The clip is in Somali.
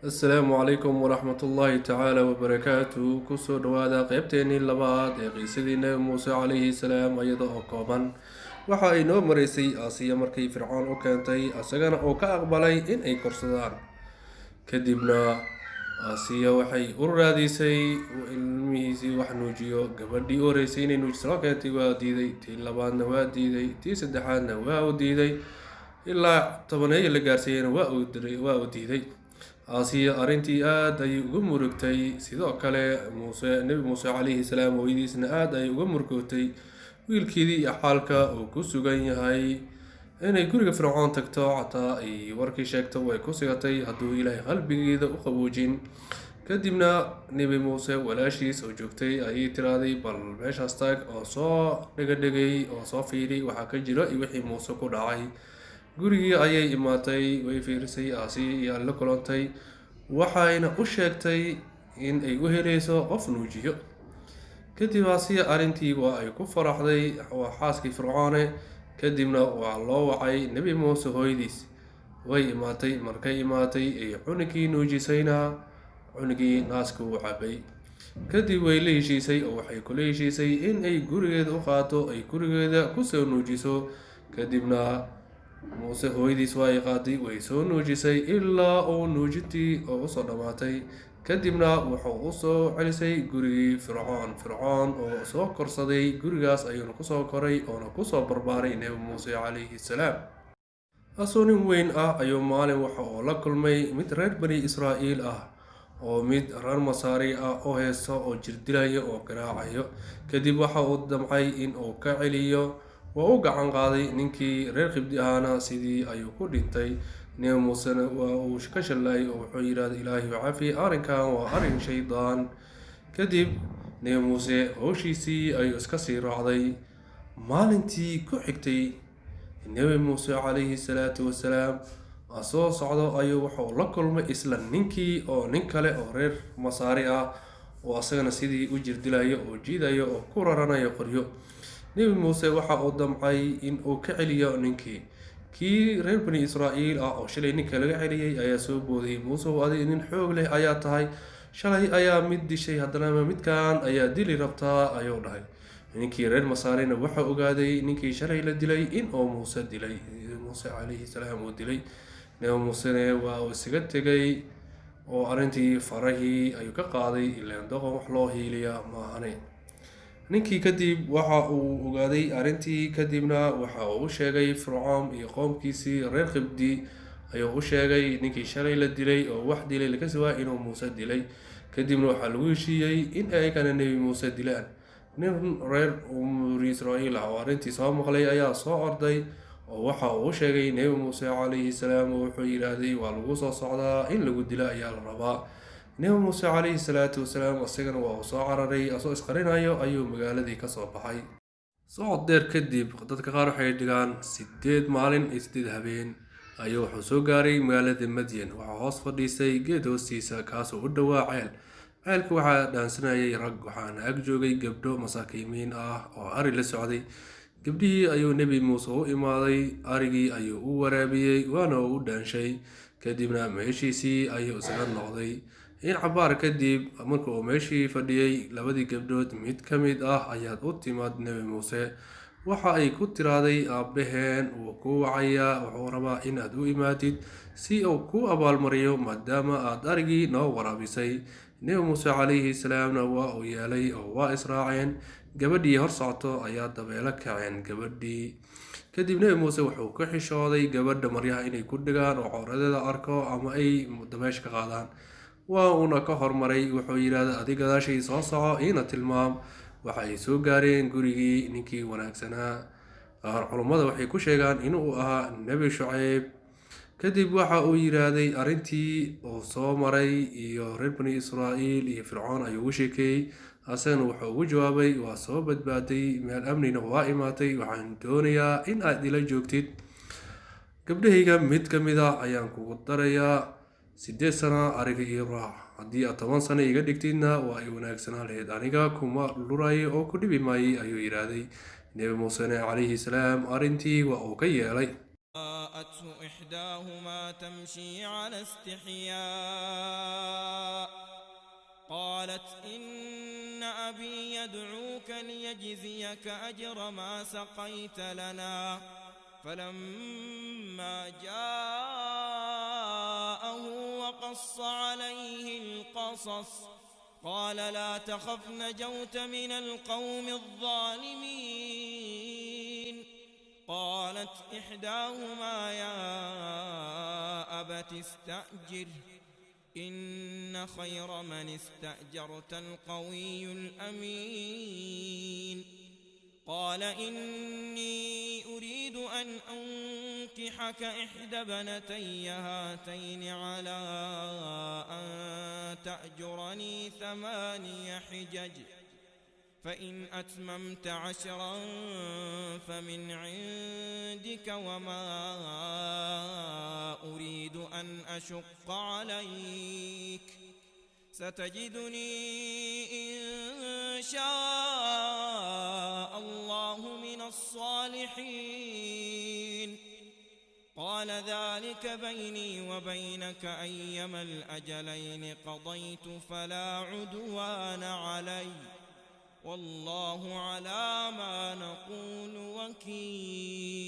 asalaamu calaykum waraxmatullaahi tacaala wabarakaatu kusoo dhawaada qeybteenii labaad ee qiisadii nebi muuse calayhi salaam iyada oo kooban waxa ay noo maraysay aasiya markay fircoon u keentay isagana uu ka aqbalay in ay korsadaan kadibna aasiya waxay u raadisay ilmihiisii wax nuujiyo gabadhii u horeysay inay nuujiso loo keentay waa diiday tii labaadna waa diiday tii saddexaadna waa u diiday ilaa tobaneeyo la gaarsiiyeyna waa uu diiday aasiya arrintii aada ayay uga murugtay sidoo kale nebi muuse calayhi salaam hooyadiisna aada ayay uga murgootay wiilkeedii iyo xaalka uu ku sugan yahay inay guriga fircoon tagto xataa ay warkii sheegto way ku sigatay hadduu ilaahay qalbigeeda u qaboojin kadibna nebi muuse walaashiis oo joogtay ayay tiraaday bal meeshaas taag oo soo dhegadhegay oo soo fiiri waxaa ka jiro iyo wixii muuse ku dhacay gurigii ayay imaatay way fiirisay aasiya iyo la kulantay waxayna u sheegtay in ay u helayso qof nuujiyo kadib aasiya arrintii waa ay ku faraxday waa xaaskii fircoone kadibna waa loo wacay nebi muuse hooyadiis way imaatay markay imaatay ay cunugii nuujisayna cunugii naaska uu cabay kadib way la heshiisay oo waxay kula heshiisay in ay gurigeeda u qaato ay gurigeeda kusoo nuujiso kadibna muuse hooyadiis waa ay qaaday way soo nuujisay ilaa uu nuujintii oo usoo dhammaatay kadibna wuxuu usoo celisay gurigii fircoon oo soo korsaday gurigaas ayuuna kusoo koray oona kusoo barbaaray nebi muuse calayhi salaam asoo nin weyn ah ayuu maalin waxa uu la kulmay mid reer bani israa'iil ah oo mid reer masaari ah oo heesta oo jirdilaya oo garaacayo kadib waxa uu damcay in uu ka celiyo waa u gacan qaaday ninkii reer khibdi ahaana sidii ayuu ku dhintay nebi muusena waa uu ka shallaayay oo wuxuu yidhahday ilaahi cafi arrinkan waa arrin shaydaan kadib nebi muuse howshiisii ayuu iska sii raacday maalintii ku xigtay nebi muuse calayhi salaatu wasalaam soo socdo ayuu wuxuu la kulmay isla ninkii oo nin kale oo reer masaari ah oo asagana sidii u jirdilayo oo jiidayo oo ku raranayo qoryo nebi muuse waxa uu damcay in uu ka celiyo ninkii kii reer bani israa'iil ah oo shalay ninka laga celiyey ayaa soo booday muuse adi nin xoog leh ayaa tahay shalay ayaa mid dishay haddana midkan ayaa dili rabtaa ayuu dhahay ninkii reer masaarina waxa ogaaday ninkii shalay la dilay in uu muuse dilay muuse calayhi salaam uu dilay nebi muusene waa uu isaga tegay oo arrintii farahii ayuu ka qaaday ilaan doqon wax loo hiiliya maahane ninkii kadib waxa uu ogaaday arrintii kadibna waxa uu u sheegay fircoon iyo qoomkiisii reer khibdi ayuu u sheegay ninkii shalay la dilay oo wax dilay laga siwaa inuu muuse dilay kadibna waxaa lagu heshiiyey in ayagana nebi muuse dilaan nin reer bani israa'iil ah oo arrintii soo maqlay ayaa soo orday oo waxa uu u sheegay nebi muuse calayhi salaam oo wuxuu yidhaahday waa lagu soo socdaa in lagu dilo ayaa la rabaa nebi muuse calayhi salaatu wasalaam isagana waa uu soo cararay asoo isqarinayo ayuu magaaladii kasoo baxay socod dheer kadib dadka qaar waxay dhigaan 8 maalin iyo 8 habeen ayuu wuxuu soo gaaray magaalada madyan waxaa hoos fadhiisay geed hoostiisa kaasoo u dhowaa ceelka waxaa dhaansanayay rag waxaana ag joogay gabdho masaakiimiin ah oo ari la socday gabdhihii ayuu nebi muuse u imaaday arigii ayuu u waraabiyey waana u dhaanshay kadibna meeshiisii ayuu isaga noqday in cabaar kadib marka uu meeshii fadhiyey labadii gabdhood mid ka mid ah ayaad u timaad nebi muuse waxa ay ku tiraaday aabbaheen wuu ku wacayaa wuxuu rabaa inaad u imaadid si uu ku abaalmariyo maadaama aad arigii noo waraabisay nebi muuse calayhi salaamna waa uu yeelay oo waa israaceen gabadhii hor socto ayaa dabeelo kaceen gabadhii kadib nebi muuse wuxuu ka xishooday gabadha maryaha inay ku dhigaan oo cawradeeda arko ama ay dabeesha ka qaadaan waa uuna ka hormaray wuxuu yidhaahday adig gadaashay soo soco iina tilmaam waxa ay soo gaareen gurigii ninkii wanaagsanaa qaar culummada waxay ku sheegaan inuu ahaa nebi shucayb kadib waxa uu yidhaahday arrintii uu soo maray iyo reer bani israa'iil iyo fircoon ayuu u sheekeeyey asagana wuxuu ugu jawaabay waa soo badbaaday meel amnina waa imaatay waxaan doonayaa in aad ila joogtid gabdhahayga mid ka mid ah ayaan kugu darayaa 8 sano ariga ii raac haddii aad 10 sano iga dhigtidna waa ay wanaagsanaa lahayd aniga kuma lurayo oo ku dhibi maayay ayuu yidhaahday nebi muusene calayhi salaam arrintii waa uu ka yeelay جاءته إحداهما تمشي على استحياء قالت إن أبي يدعوك ليجزيك أجر ما سقيت لنا. فلما جاءه وقص عليه القصص قال لا تخف نجوت من القوم الظالمين. قالت إحداهما يا أبت استأجره إن خير من استأجرت القوي الأمين. قال إني أريد أن أنكحك إحدى بنتي هاتين على أن تأجرني 8 حجج فإن أتممت 10 فمن عندك وما أريد أن أشق عليك ستجدني إن شاء الله من الصالحين. قال ذلك بيني وبينك أيما الأجلين قضيت فلا عدوان علي والله على ما نقول وكيل.